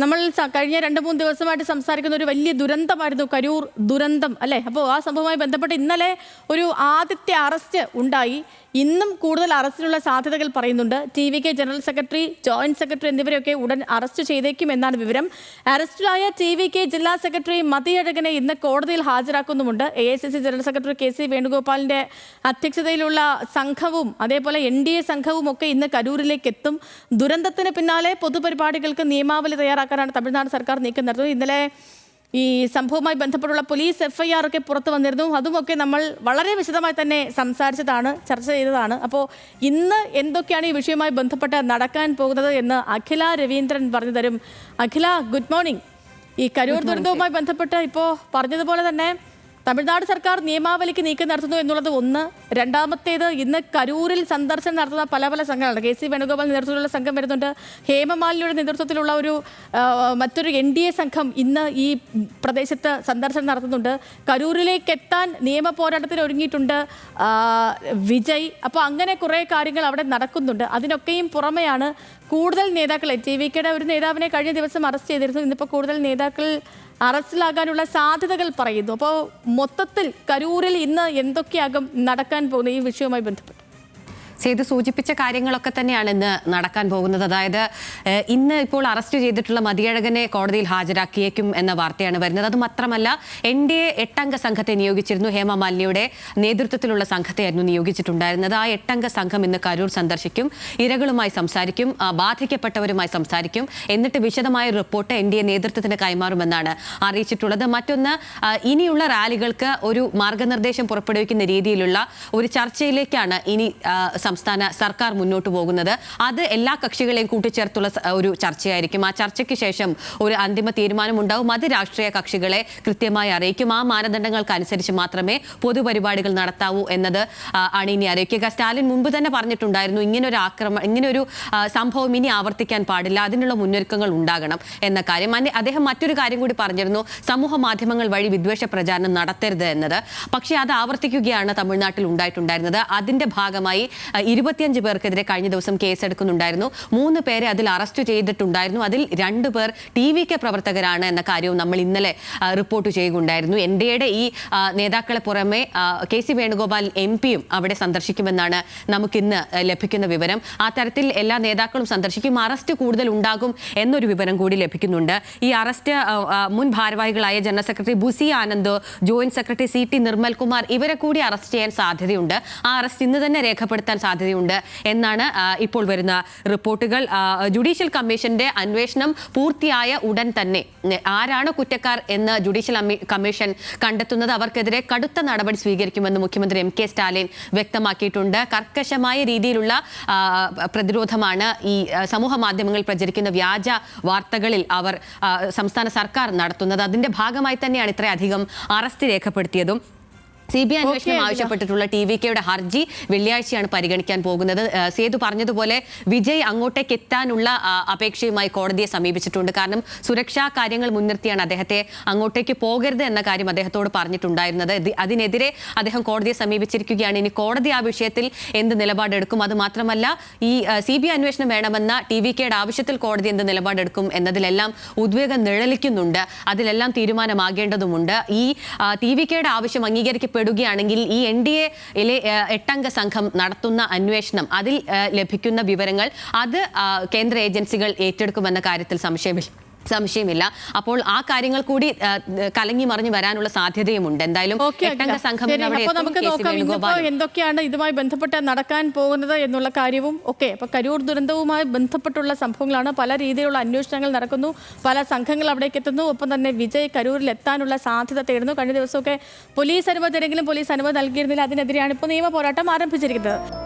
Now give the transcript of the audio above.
നമ്മൾ കഴിഞ്ഞ 2-3 ദിവസമായിട്ട് സംസാരിക്കുന്ന ഒരു വലിയ ദുരന്തമായിരുന്നു കരൂർ ദുരന്തം അല്ലേ? അപ്പോൾ ആ സംഭവവുമായി ബന്ധപ്പെട്ട് ഇന്നലെ ഒരു ആദ്യത്തെ അറസ്റ്റ് ഉണ്ടായി. ഇന്നും കൂടുതൽ അറസ്റ്റിനുള്ള സാധ്യതകൾ പറയുന്നുണ്ട്. TVK general secretary, joint secretary എന്നിവരെയൊക്കെ ഉടൻ അറസ്റ്റ് ചെയ്തേക്കുമെന്നാണ് വിവരം. അറസ്റ്റിലായ TVK ജില്ലാ സെക്രട്ടറി മതിയഴകനെ ഇന്ന് കോടതിയിൽ ഹാജരാക്കുന്നുമുണ്ട്. AICC ജനറൽ സെക്രട്ടറി KC വേണുഗോപാലിന്റെ അധ്യക്ഷതയിലുള്ള സംഘവും അതേപോലെ NDA സംഘവും ഒക്കെ ഇന്ന് കരൂരിലേക്ക് എത്തും. ദുരന്തത്തിന് പിന്നാലെ പൊതുപരിപാടികൾക്ക് നിയമാവലി തയ്യാറാക്കാനാണ് തമിഴ്നാട് സർക്കാർ നീക്കം നടത്തുന്നത്. ഇന്നലെ ഈ സംഭവവുമായി ബന്ധപ്പെട്ടുള്ള പോലീസ് FIR ഒക്കെ പുറത്തു വന്നിരുന്നു. അതുമൊക്കെ നമ്മൾ വളരെ വിശദമായി തന്നെ സംസാരിച്ചതാണ്, ചർച്ച ചെയ്തതാണ്. അപ്പോൾ ഇന്ന് എന്തൊക്കെയാണ് ഈ വിഷയവുമായി ബന്ധപ്പെട്ട് നടക്കാൻ പോകുന്നത് എന്ന് അഖില രവീന്ദ്രൻ പറഞ്ഞു തരും. അഖില, ഗുഡ് മോർണിംഗ്. ഈ കരൂർ ദുരന്തവുമായി ബന്ധപ്പെട്ട് ഇപ്പോൾ പറഞ്ഞതുപോലെ തന്നെ തമിഴ്നാട് സർക്കാർ നിയമാവലിക്ക് നീക്കം നടത്തുന്നു എന്നുള്ളത് ഒന്ന്. രണ്ടാമത്തേത്, ഇന്ന് കരൂരിൽ സന്ദർശനം നടത്തുന്ന പല സംഘങ്ങളാണ്. KC വേണുഗോപാൽ നേതൃത്വത്തിലുള്ള സംഘം വരുന്നുണ്ട്. ഹേമമാലിനിയുടെ നേതൃത്വത്തിലുള്ള മറ്റൊരു NDA സംഘം ഇന്ന് ഈ പ്രദേശത്ത് സന്ദർശനം നടത്തുന്നുണ്ട്. കരൂരിലേക്ക് എത്താൻ നിയമ പോരാട്ടത്തിന് ഒരുങ്ങിയിട്ടുണ്ട് വിജയ്. അപ്പോൾ അങ്ങനെ കുറേ കാര്യങ്ങൾ അവിടെ നടക്കുന്നുണ്ട്. അതിനൊക്കെയും പുറമെയാണ് കൂടുതൽ നേതാക്കളെ, TVKയുടെ ഒരു നേതാവിനെ കഴിഞ്ഞ ദിവസം അറസ്റ്റ് ചെയ്തിരുന്നു. ഇന്നിപ്പോൾ കൂടുതൽ നേതാക്കൾ അറസ്റ്റിലാകാനുള്ള സാധ്യതകൾ പറയുന്നു. അപ്പോൾ മൊത്തത്തിൽ കരൂരിൽ ഇന്ന് എന്തൊക്കെയാകും നടക്കാൻ പോകുന്നത് ഈ വിഷയവുമായി ബന്ധപ്പെട്ട്? ചെയ്ത് സൂചിപ്പിച്ച കാര്യങ്ങളൊക്കെ തന്നെയാണ് ഇന്ന് നടക്കാൻ പോകുന്നത്. അതായത് ഇന്ന് ഇപ്പോൾ അറസ്റ്റ് ചെയ്തിട്ടുള്ള മതിയഴകനെ കോടതിയിൽ ഹാജരാക്കിയേക്കും എന്ന വാർത്തയാണ് വരുന്നത്. അത് മാത്രമല്ല, NDA 8-അംഗ സംഘത്തെ നിയോഗിച്ചിരുന്നു. ഹേമമാലിനിയുടെ നേതൃത്വത്തിലുള്ള സംഘത്തെയായിരുന്നു നിയോഗിച്ചിട്ടുണ്ടായിരുന്നത്. ആ 8-അംഗ സംഘം ഇന്ന് കരൂർ സന്ദർശിക്കും, ഇരകളുമായി സംസാരിക്കും, ബാധിക്കപ്പെട്ടവരുമായി സംസാരിക്കും. എന്നിട്ട് വിശദമായ റിപ്പോർട്ട് NDA നേതൃത്വത്തിന് കൈമാറുമെന്നാണ് അറിയിച്ചിട്ടുള്ളത്. മറ്റൊന്ന്, ഇനിയുള്ള റാലികൾക്ക് ഒരു മാർഗനിർദ്ദേശം പുറപ്പെടുവിക്കുന്ന രീതിയിലുള്ള ഒരു ചർച്ചയിലേക്കാണ് ഇനി സംസ്ഥാന സർക്കാർ മുന്നോട്ട് പോകുന്നത്. അത് എല്ലാ കക്ഷികളെയും കൂട്ടിച്ചേർത്തുള്ള ഒരു ചർച്ചയായിരിക്കും. ആ ചർച്ചയ്ക്ക് ശേഷം ഒരു അന്തിമ തീരുമാനം ഉണ്ടാവും. അത് രാഷ്ട്രീയ കക്ഷികളെ കൃത്യമായി അറിയിക്കും. ആ മാനദണ്ഡങ്ങൾക്കനുസരിച്ച് മാത്രമേ പൊതുപരിപാടികൾ നടത്താവൂ എന്നത് ആണ് ഇനി അറിയിക്കുക. സ്റ്റാലിൻ മുൻപ് തന്നെ പറഞ്ഞിട്ടുണ്ടായിരുന്നു, ഇങ്ങനൊരു സംഭവം ഇനി ആവർത്തിക്കാൻ പാടില്ല, അതിനുള്ള മുന്നൊരുക്കങ്ങൾ ഉണ്ടാകണം എന്ന കാര്യം. അദ്ദേഹം മറ്റൊരു കാര്യം കൂടി പറഞ്ഞിരുന്നു, സമൂഹ മാധ്യമങ്ങൾ വഴി വിദ്വേഷ പ്രചാരണം നടത്തരുത് എന്നത്. പക്ഷേ അത് ആവർത്തിക്കുകയാണ് തമിഴ്നാട്ടിൽ ഉണ്ടായിട്ടുണ്ടായിരുന്നത്. അതിന്റെ ഭാഗമായി 25 പേർക്കെതിരെ കഴിഞ്ഞ ദിവസം കേസെടുക്കുന്നുണ്ടായിരുന്നു. 3 പേരെ അതിൽ അറസ്റ്റ് ചെയ്തിട്ടുണ്ടായിരുന്നു. അതിൽ 2 പേർ TVK പ്രവർത്തകരാണ് എന്ന കാര്യവും നമ്മൾ ഇന്നലെ റിപ്പോർട്ട് ചെയ്യുകയുണ്ടായിരുന്നു. NDAയുടെ ഈ നേതാക്കളെ പുറമെ KC വേണുഗോപാൽ MP-യും അവിടെ സന്ദർശിക്കുമെന്നാണ് നമുക്കിന്ന് ലഭിക്കുന്ന വിവരം. ആ തരത്തിൽ എല്ലാ നേതാക്കളും സന്ദർശിക്കും. അറസ്റ്റ് കൂടുതൽ ഉണ്ടാകും എന്നൊരു വിവരം കൂടി ലഭിക്കുന്നുണ്ട്. ഈ അറസ്റ്റ് മുൻ ഭാരവാഹികളായ general secretary Bussy Anand, joint secretary CT Nirmalkumar ഇവരെ കൂടി അറസ്റ്റ് ചെയ്യാൻ സാധ്യതയുണ്ട്. ആ അറസ്റ്റ് ഇന്ന് തന്നെ രേഖപ്പെടുത്താൻ സാധ്യതയുണ്ട് എന്നാണ് ഇപ്പോൾ വരുന്ന റിപ്പോർട്ടുകൾ. ജുഡീഷ്യൽ കമ്മീഷന്റെ അന്വേഷണം പൂർത്തിയായ ഉടൻ തന്നെ ആരാണ് കുറ്റക്കാർ എന്ന് ജുഡീഷ്യൽ കമ്മീഷൻ കണ്ടെത്തുന്നത് അവർക്കെതിരെ കടുത്ത നടപടി സ്വീകരിക്കുമെന്ന് മുഖ്യമന്ത്രി MK സ്റ്റാലിൻ വ്യക്തമാക്കിയിട്ടുണ്ട്. കർക്കശമായ രീതിയിലുള്ള പ്രതിരോധമാണ് ഈ സമൂഹ മാധ്യമങ്ങളിൽ പ്രചരിക്കുന്ന വ്യാജ വാർത്തകളിൽ അവർ സംസ്ഥാന സർക്കാർ നടത്തുന്നത്. അതിന്റെ ഭാഗമായി തന്നെയാണ് ഇത്രയധികം അറസ്റ്റ് രേഖപ്പെടുത്തിയതും. CBI അന്വേഷണം ആവശ്യപ്പെട്ടിട്ടുള്ള TVKയുടെ ഹർജി വെള്ളിയാഴ്ചയാണ് പരിഗണിക്കാൻ പോകുന്നത്. സേതു പറഞ്ഞതുപോലെ വിജയ് അങ്ങോട്ടേക്ക് എത്താനുള്ള അപേക്ഷയുമായി കോടതിയെ സമീപിച്ചിട്ടുണ്ട്. കാരണം സുരക്ഷാ കാര്യങ്ങൾ മുൻനിർത്തിയാണ് അദ്ദേഹത്തെ അങ്ങോട്ടേക്ക് പോകരുത് എന്ന കാര്യം അദ്ദേഹത്തോട് പറഞ്ഞിട്ടുണ്ടായിരുന്നത്. അതിനെതിരെ അദ്ദേഹം കോടതിയെ സമീപിച്ചിരിക്കുകയാണ്. ഇനി കോടതി ആ വിഷയത്തിൽ എന്ത് നിലപാടെടുക്കും? അത് മാത്രമല്ല, ഈ CBI അന്വേഷണം വേണമെന്ന TVKയുടെ ആവശ്യത്തിൽ കോടതി എന്ത് നിലപാടെടുക്കും എന്നതിലെല്ലാം ഉദ്വേഗം നിഴലിക്കുന്നുണ്ട്. അതിലെല്ലാം തീരുമാനമാകേണ്ടതുമുണ്ട്. ഈ TVKയുടെ ആവശ്യം അംഗീകരിക്കപ്പെടുകയാണെങ്കിൽ ഈ NDAയിലെ 8-അംഗ സംഘം നടത്തുന്ന അന്വേഷണം, അതിൽ ലഭിക്കുന്ന വിവരങ്ങൾ അത് കേന്ദ്ര ഏജൻസികൾ ഏറ്റെടുക്കുമെന്ന കാര്യത്തിൽ സംശയമില്ല. അപ്പോൾ ആ കാര്യങ്ങൾ കൂടി കലങ്ങി മറിഞ്ഞു വരാനുള്ള സാധ്യതയുമുണ്ട്. എന്തായാലും 8-അംഗ സംഘം നമുക്ക് നോക്കാം എന്തൊക്കെയാണ് ഇതുമായി ബന്ധപ്പെട്ട് നടക്കാൻ പോകുന്നത് എന്നുള്ള കാര്യവും ഒക്കെ. അപ്പൊ കരൂർ ദുരന്തവുമായി ബന്ധപ്പെട്ടുള്ള സംഭവങ്ങളാണ്. പല രീതിയിലുള്ള അന്വേഷണങ്ങൾ നടക്കുന്നു, പല സംഘങ്ങൾ അവിടേക്ക് എത്തുന്നു. ഒപ്പം തന്നെ വിജയ് കരൂരിൽ എത്താനുള്ള സാധ്യത തേടുന്നു. കഴിഞ്ഞ ദിവസമൊക്കെ പോലീസ് അനുമതി നൽകിയിരുന്നില്ല. അതിനെതിരെയാണ് ഇപ്പോൾ നിയമ പോരാട്ടം ആരംഭിച്ചിരിക്കുന്നത്.